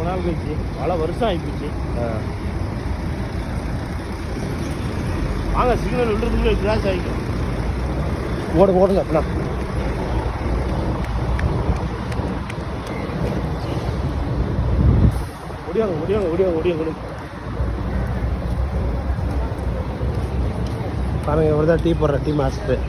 ரொம்ப நாள் கழிச்சு, பல வருஷம் ஆகிப்போச்சு. வாங்க சிக்னல் விடுறதுக்குள்ளே கிராஸ் ஆகிக்கும். ஓடுங்க அப்படின்னா ஒடியாங்க. பாருங்க இவர் தான் டீ போடுற டீ மாஸ்டர்.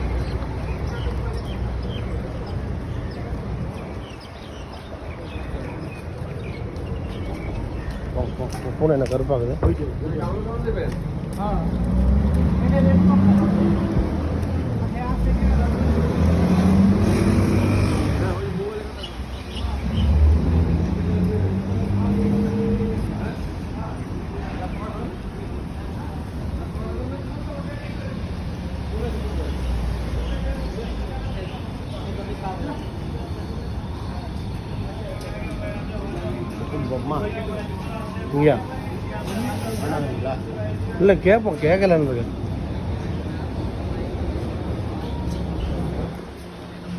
பூனை என்ன கருப்பாகுது. இங்கயா இல்லை கேட்போம், கேட்கலன்னு.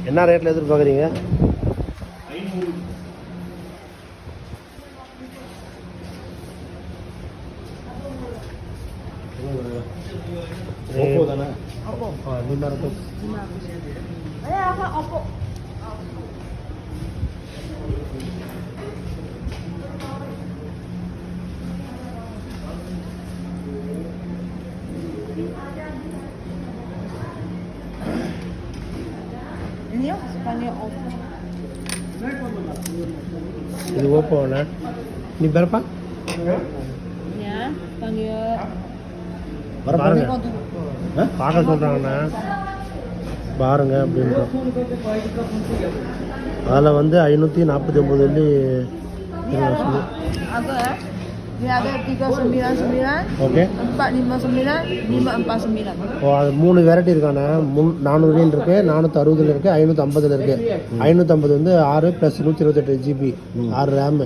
என்ன ரேட்டில் எதிர்பார்க்குறீங்க? தானே இது ஓப்போண்ணா. நீ பிறப்பா பாருங்க, பார்க்க சொல்கிறாங்கண்ணா பாருங்க அப்படின்ற. அதில் வந்து 549 வெள்ளி. ஓகே, 459 ஓ அது 3 வெரைட்டி இருக்காண்ணே. 400 இருக்குது, 460 இருக்குது, 550 இருக்குது. 550 வந்து 6 + 128 GB 6 ரேமு.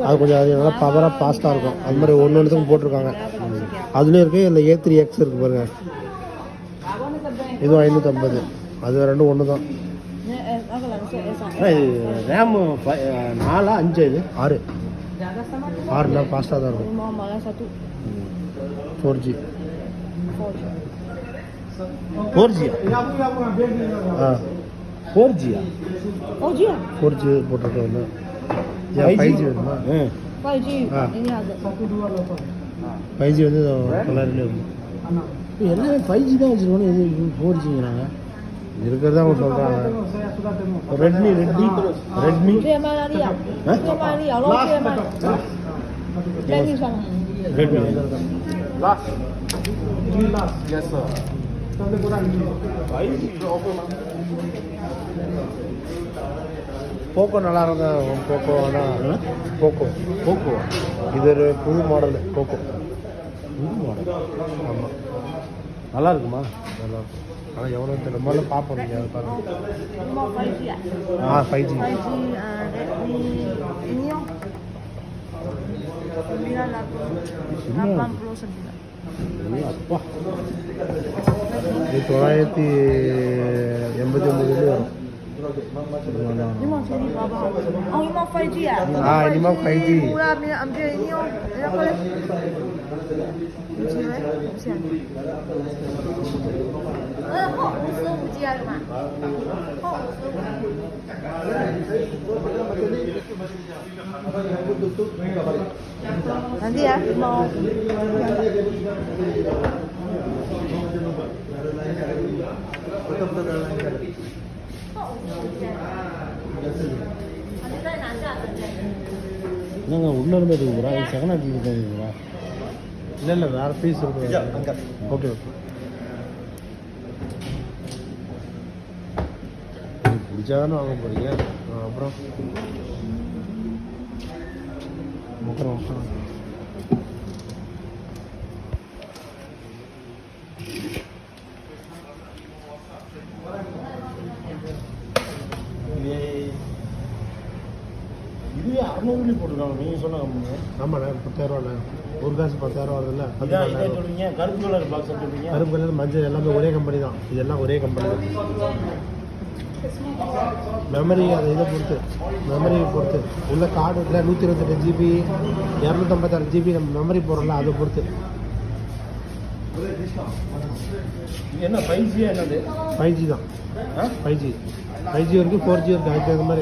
அது கொஞ்சம் அது நல்லா பவராக ஃபாஸ்ட்டாக இருக்கும். அது மாதிரி ஒன்றுத்துக்கும் போட்டிருக்காங்க. அதுலேயும் இருக்குது. இல்லை A3X இருக்குது பாருங்கள், இதுவும் 550. அது ரெண்டும் ஒன்று தான். இது ரேமு 4 5 இது 6 6 ஃபாஸ்ட்டாக தான் இருக்கும். 4G 4G 4G போட்டிருக்கோம். 5G வருமா? 5G வந்து கலர்லேயே இருக்கும். எல்லாமே 5G தான் வச்சுருக்கோம். இது 4Gங்கிறாங்க. இருக்கிறதா அவங்க சொல்கிறாங்க. ரெட்மி போக்கோ நல்லா இருக்கும். போக்கோ ஆனால் போக்கோ இது ஒரு புது மாடல். போக்கோ புது மாடல். ஆமாம், நல்லா இருக்குமா? நல்லா இருக்கும். ஆனால் எவ்வளோ தெரியல, முதல்ல பார்ப்போம். நீங்கள் அதை பாருங்கள். 5G அப்பா, இது 989 வரும். 이모 저리 봐봐. 이모 5G야. 이모 5G. 뭐야, ambil ini oh. Ya boleh. kok 55G ya, Mak? Kok nanti ya mau என்னங்க உள்ள இருந்து எடுக்குறா? இது செகண்ட் ஹேண்ட் இருக்குறா? இல்லை வேறு பீஸ் இருக்கு. ஓகே ஓகே, பிடிச்சாதானே வாங்க போகிறீங்க. அப்புறம் இதுவே 600 போட்டுருக்காங்க. நீங்கள் சொன்ன கம்பெனி. ஆமாண்ணே, 10,000 ஒரு காசு 10,000 வருதுல்ல. சொல்லுவீங்க கருப்பு கலர் பாக்ஸ் சொல்லுவீங்க. கருப்பு கலர் மஞ்சள் எல்லாமே ஒரே கம்பெனி தான். இதெல்லாம் ஒரே கம்பெனி தான். மெமரி அதை இதை பொறுத்து மெமரியை பொறுத்து உள்ள கார்டு இருக்குல்ல 128 ஜிபி 256 ஜிபி நம்ம மெமரி போடுறோம்ல அதை பொறுத்து. என்ன 5G என்னது? 5G தான். 5G இருக்குது, 4G இருக்குது, அதுக்கு தகுந்த மாதிரி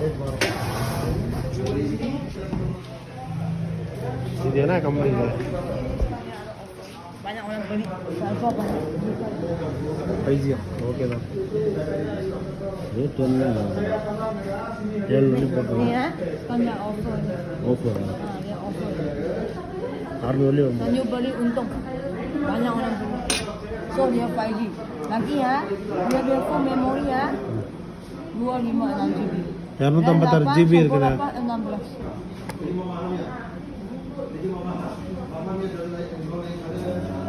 ரேட் மாறும். இது என்ன கம்பெனி இது? Banyak orang beli. Saya banyak. 5G okay தான். ரேட் என்ன? 7 மணி போட்டோம். Ni banyak offer. Offer Dia offer. 600 வெள்ளி வந்து. Sanyo beli untung. Banyak orang beli. So dia 5G. Lagi dia full memory 256 GB. 256 GB இருக்குண்ணே. 16.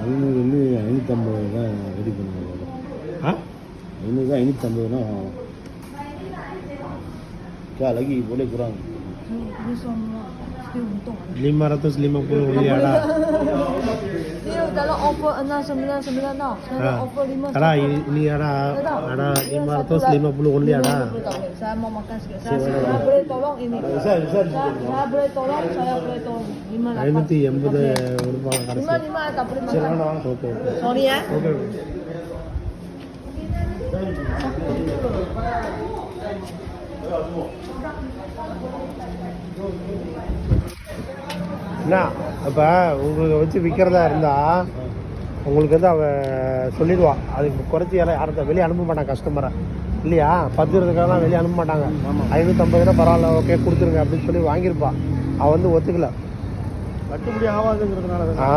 ஐநூறு 550 தான் ரெடி பண்ணுவாங்க. ஆ 500 550 ना क्या lagi boleh kurang. Ini semua still untung. 550 beli ada. Dia dalam offer 699 tau. Sekarang offer 5. Ada ini ada 550 only ada. Saya mau makan sikit. Saya boleh tolong ini. Saya boleh tolong. 580 ரூபாய் கடைசி. 55 tak boleh makan. Okay Sorry ya. Okay. என்ன இப்போ உங்களுக்கு வச்சு விற்கிறதா இருந்தால் உங்களுக்கு வந்து அவள் சொல்லிடுவா. அதுக்கு குறைச்சி எல்லாம் யாரும் வெளியே அனுப்ப மாட்டாங்க கஸ்டமரை இல்லையா? 10 இருக்காலாம் வெளியே அனுப்ப மாட்டாங்க. 550 பரவாயில்ல ஓகே கொடுத்துருங்க அப்படின்னு சொல்லி வாங்கியிருப்பா. அவள் வந்து ஒத்துக்கல. கட்டுப்படி ஆகாதுங்கிறதுனால ஆ